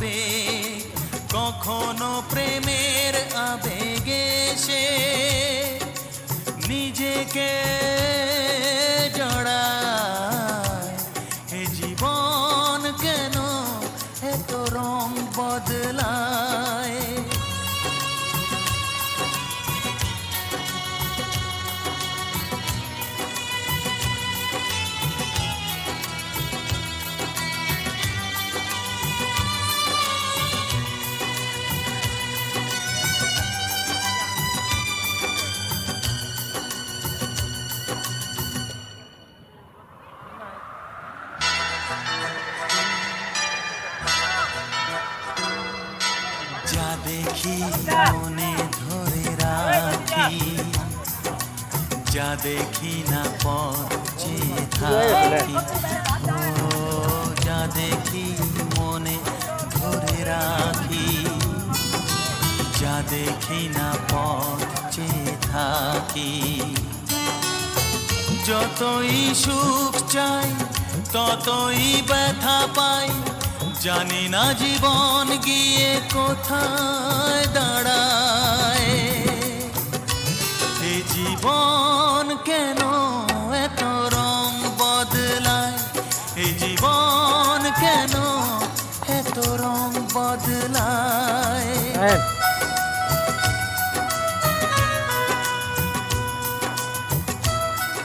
আবেগ, কখনো প্রেমের আবেগে সে নিজেকে জড়ায়। এ জীবন কেন এত রং বদলায়? যা দেখি মনে ধরে রাখি, যা দেখি না পথে থাকি। ও যা দেখি মনে ধরে রাখি, যা দেখি না পথে থাকি। যতই সুখ চাই ততই ব্যথা পাই, জানি না জীবন গিয়ে কোথায় দাঁড়ায়। এ জীবন কেন এত রং বদলায়? এ জীবন কেন এত রং বদলায়?